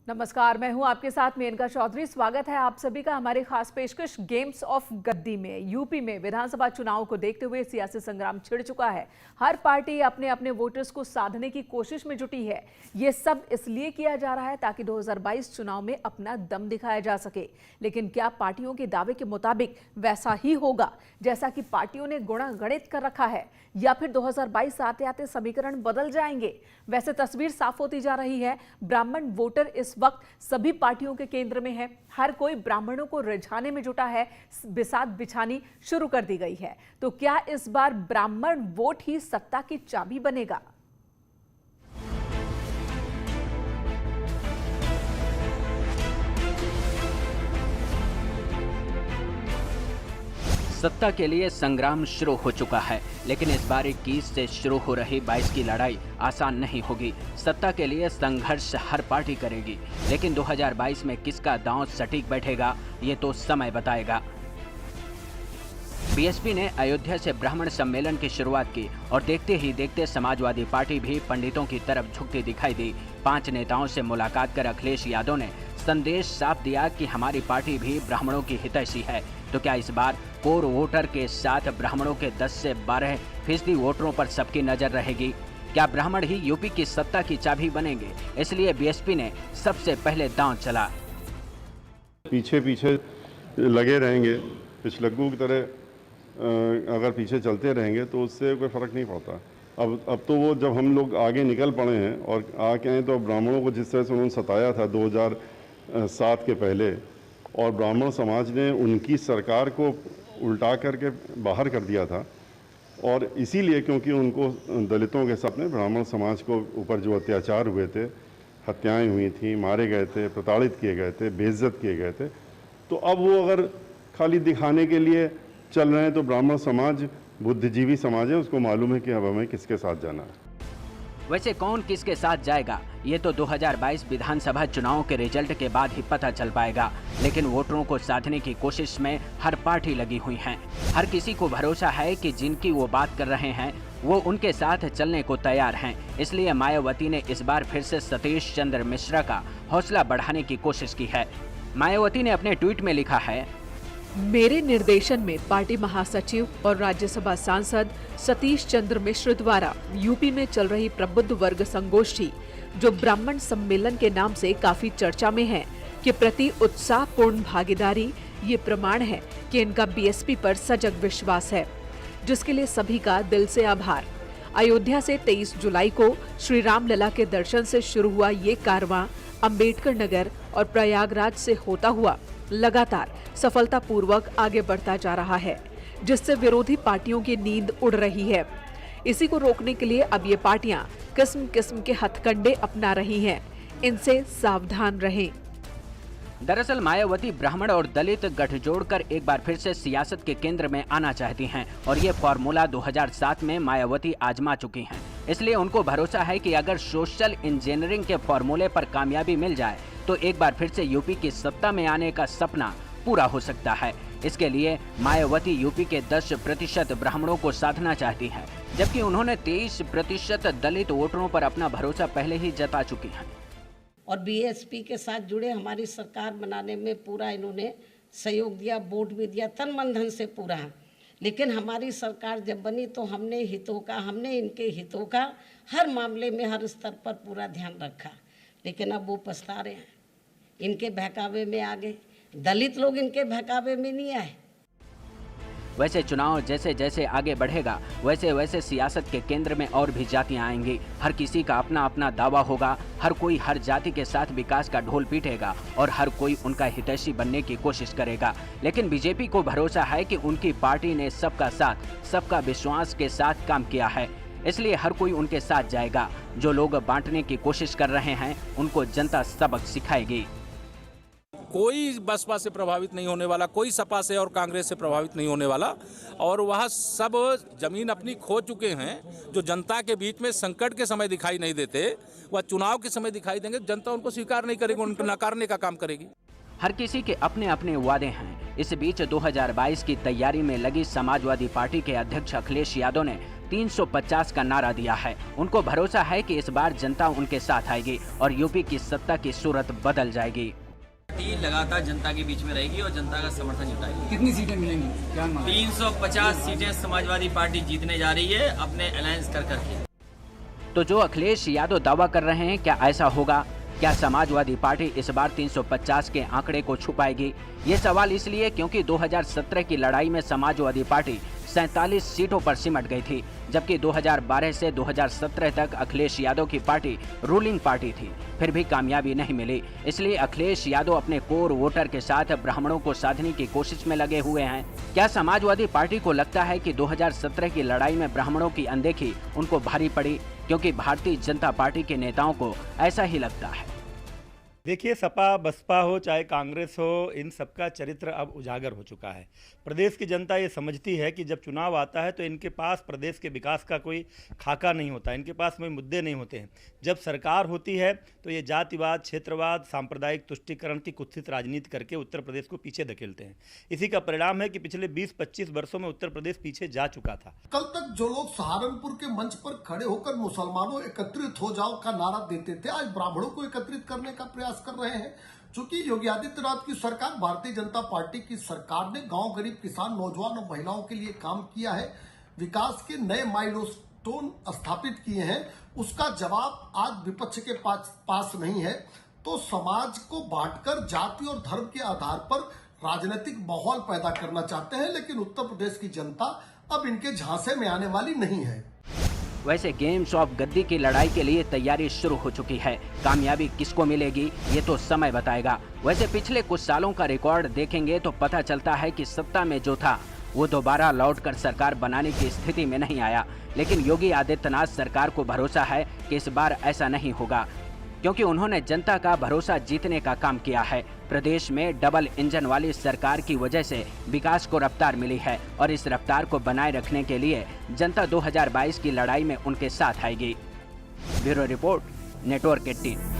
नमस्कार, मैं हूं आपके साथ मेनका चौधरी। स्वागत है आप सभी का हमारी खास पेशकश गेम्स ऑफ गद्दी में। यूपी में विधानसभा चुनाव को देखते हुए सियासी संग्राम छिड़ चुका है। हर पार्टी अपने अपने वोटर्स को साधने की कोशिश में जुटी है। ये सब इसलिए किया जा रहा है ताकि 2022 चुनाव में अपना दम दिखाया जा सके। लेकिन क्या पार्टियों के दावे के मुताबिक वैसा ही होगा जैसा कि पार्टियों ने गुणा गणित कर रखा है, या फिर 2022 आते आते समीकरण बदल जाएंगे? वैसे तस्वीर साफ होती जा रही है। ब्राह्मण वोटर इस वक्त सभी पार्टियों के केंद्र में है। हर कोई ब्राह्मणों को रिझाने में जुटा है। बिसात बिछानी शुरू कर दी गई है। तो क्या इस बार ब्राह्मण वोट ही सत्ता की चाबी बनेगा? सत्ता के लिए संग्राम शुरू हो चुका है, लेकिन इस बार 21 से शुरू हो रही 22 की लड़ाई आसान नहीं होगी। सत्ता के लिए संघर्ष हर पार्टी करेगी, लेकिन 2022 में किसका दांव सटीक बैठेगा ये तो समय बताएगा। बीएसपी ने अयोध्या से ब्राह्मण सम्मेलन की शुरुआत की और देखते ही देखते समाजवादी पार्टी भी पंडितों की तरफ झुकती दिखाई दी। 5 नेताओं से मुलाकात कर अखिलेश यादव ने संदेश साफ दिया कि हमारी पार्टी भी ब्राह्मणों की हितैषी है। तो क्या इस बार कोर वोटर के साथ ब्राह्मणों के 10 से 12% वोटरों पर सबकी नजर रहेगी? क्या ब्राह्मण ही यूपी की सत्ता की चाबी बनेंगे? इसलिए बीएसपी ने सबसे पहले दांव चला। पीछे पीछे लगे रहेंगे, पिछलग्गू की तरह अगर पीछे चलते रहेंगे तो उससे कोई फ़र्क नहीं पड़ता। अब तो वो जब हम लोग आगे निकल पड़े हैं और आके हैं, तो ब्राह्मणों को जिस तरह से उन्होंने सताया था 2007 के पहले, और ब्राह्मण समाज ने उनकी सरकार को उल्टा करके बाहर कर दिया था। और इसीलिए क्योंकि उनको दलितों के साथ में ब्राह्मण समाज को ऊपर जो अत्याचार हुए थे, हत्याएं हुई थी, मारे गए थे, प्रताड़ित किए गए थे, बेइज्जत किए गए थे, तो अब वो अगर खाली दिखाने के लिए चल रहे हैं तो ब्राह्मण समाज बुद्धिजीवी समाज है, उसको मालूम है कि अब हमें किसके साथ जाना है। वैसे कौन किसके साथ जाएगा ये तो 2022 विधानसभा चुनाव के रिजल्ट के बाद ही पता चल पाएगा। लेकिन वोटरों को साधने की कोशिश में हर पार्टी लगी हुई है। हर किसी को भरोसा है कि जिनकी वो बात कर रहे हैं वो उनके साथ चलने को तैयार हैं। इसलिए मायावती ने इस बार फिर से सतीश चंद्र मिश्रा का हौसला बढ़ाने की कोशिश की है। मायावती ने अपने ट्वीट में लिखा है, मेरे निर्देशन में पार्टी महासचिव और राज्यसभा सांसद सतीश चंद्र मिश्र द्वारा यूपी में चल रही प्रबुद्ध वर्ग संगोष्ठी, जो ब्राह्मण सम्मेलन के नाम से काफी चर्चा में है, के प्रति उत्साहपूर्ण भागीदारी ये प्रमाण है कि इनका बीएसपी पर सजग विश्वास है, जिसके लिए सभी का दिल से आभार। अयोध्या से 23 जुलाई को श्री रामलला के दर्शन से शुरू हुआ ये कारवां अंबेडकर नगर और प्रयागराज से होता हुआ लगातार सफलतापूर्वक आगे बढ़ता जा रहा है, जिससे विरोधी पार्टियों की नींद उड़ रही है। इसी को रोकने के लिए अब ये पार्टियां किस्म किस्म के हथकंडे अपना रही हैं। इनसे सावधान रहें। दरअसल मायावती ब्राह्मण और दलित गठजोड़ कर एक बार फिर से सियासत के केंद्र में आना चाहती हैं और ये फॉर्मूला 2007 में मायावती आजमा चुकी हैं। इसलिए उनको भरोसा है कि अगर सोशल इंजीनियरिंग के फॉर्मूले पर कामयाबी मिल जाए तो एक बार फिर से यूपी की सत्ता में आने का सपना पूरा हो सकता है। इसके लिए मायावती यूपी के 10% ब्राह्मणों को साधना चाहती हैं, जबकि उन्होंने 23% दलित वोटरों पर अपना भरोसा पहले ही जता चुकी हैं। और बीएसपी के साथ जुड़े हमारी सरकार बनाने में पूरा इन्होंने सहयोग दिया, वोट भी दिया, तन मन धन से पूरा। लेकिन हमारी सरकार जब बनी तो हमने इनके हितों का हर मामले में हर स्तर पर पूरा ध्यान रखा। लेकिन अब वो पछता रहे हैं, इनके बहकावे में आ गए। दलित लोग इनके बहकावे में नहीं आए। वैसे चुनाव जैसे जैसे आगे बढ़ेगा वैसे वैसे सियासत के केंद्र में और भी जातियां आएंगी। हर किसी का अपना अपना दावा होगा। हर कोई हर जाति के साथ विकास का ढोल पीटेगा और हर कोई उनका हितैषी बनने की कोशिश करेगा। लेकिन बीजेपी को भरोसा है कि उनकी पार्टी ने सबका साथ, सबका विश्वास के साथ काम किया है, इसलिए हर कोई उनके साथ जाएगा। जो लोग बांटने की कोशिश कर रहे हैं उनको जनता सबक सिखाएगी। कोई बसपा से प्रभावित नहीं होने वाला, कोई सपा से और कांग्रेस से प्रभावित नहीं होने वाला। और वह सब जमीन अपनी खो चुके हैं। जो जनता के बीच में संकट के समय दिखाई नहीं देते, वह चुनाव के समय दिखाई देंगे। जनता उनको स्वीकार नहीं करेगी, उनको नकारने का काम करेगी। हर किसी के अपने अपने वादे हैं। इस बीच 2022 की तैयारी में लगी समाजवादी पार्टी के अध्यक्ष अखिलेश यादव ने 350 का नारा दिया है। उनको भरोसा है कि इस बार जनता उनके साथ आएगी और यूपी की सत्ता की सूरत बदल जाएगी। लगातार जनता के बीच में रहेगी और जनता का समर्थन जुटाएगी। कितनी सीटें मिलेंगी? क्या 350 सीटें समाजवादी पार्टी जीतने जा रही है अपने अलायंस कर करके। तो जो अखिलेश यादव दावा कर रहे हैं, क्या ऐसा होगा? क्या समाजवादी पार्टी इस बार 350 के आंकड़े को छुपाएगी? ये सवाल इसलिए क्योंकि 2017 की लड़ाई में समाजवादी पार्टी 47 सीटों पर सिमट गई थी, जबकि 2012 से 2017 तक अखिलेश यादव की पार्टी रूलिंग पार्टी थी। फिर भी कामयाबी नहीं मिली। इसलिए अखिलेश यादव अपने कोर वोटर के साथ ब्राह्मणों को साधने की कोशिश में लगे हुए हैं। क्या समाजवादी पार्टी को लगता है कि 2017 की लड़ाई में ब्राह्मणों की अनदेखी उनको भारी पड़ी? क्योंकि भारतीय जनता पार्टी के नेताओं को ऐसा ही लगता है। देखिए, सपा बसपा हो चाहे कांग्रेस हो, इन सबका चरित्र अब उजागर हो चुका है। प्रदेश की जनता ये समझती है कि जब चुनाव आता है तो इनके पास प्रदेश के विकास का कोई खाका नहीं होता, इनके पास कोई मुद्दे नहीं होते हैं। जब सरकार होती है तो ये जातिवाद, क्षेत्रवाद, सांप्रदायिक तुष्टीकरण की कुत्सित राजनीति करके उत्तर प्रदेश को पीछे धकेलते हैं। इसी का परिणाम है कि पिछले 20-25 वर्षों में उत्तर प्रदेश पीछे जा चुका था। कल तक जो लोग सहारनपुर के मंच पर खड़े होकर मुसलमानों एकत्रित हो जाओ का नारा देते थे, आज ब्राह्मणों को एकत्रित करने का प्रयास कर रहे हैं। चूंकि योगी आदित्यनाथ की सरकार, भारतीय जनता पार्टी की सरकार ने गांव, गरीब, किसान, नौजवान और महिलाओं के लिए काम किया है, विकास के नए माइलस्टोन स्थापित किए हैं, उसका जवाब आज विपक्ष के पास नहीं है। तो समाज को बांटकर जाति और धर्म के आधार पर राजनीतिक माहौल पैदा करना चाहते हैं, लेकिन उत्तर प्रदेश की जनता अब इनके झांसे में आने वाली नहीं है। वैसे गेम्स ऑफ गद्दी की लड़ाई के लिए तैयारी शुरू हो चुकी है। कामयाबी किसको मिलेगी ये तो समय बताएगा। वैसे पिछले कुछ सालों का रिकॉर्ड देखेंगे तो पता चलता है कि सत्ता में जो था वो दोबारा लौटकर सरकार बनाने की स्थिति में नहीं आया। लेकिन योगी आदित्यनाथ सरकार को भरोसा है कि इस बार ऐसा नहीं होगा, क्योंकि उन्होंने जनता का भरोसा जीतने का काम किया है। प्रदेश में डबल इंजन वाली सरकार की वजह से विकास को रफ्तार मिली है और इस रफ्तार को बनाए रखने के लिए जनता 2022 की लड़ाई में उनके साथ आएगी। Bureau report, network 18।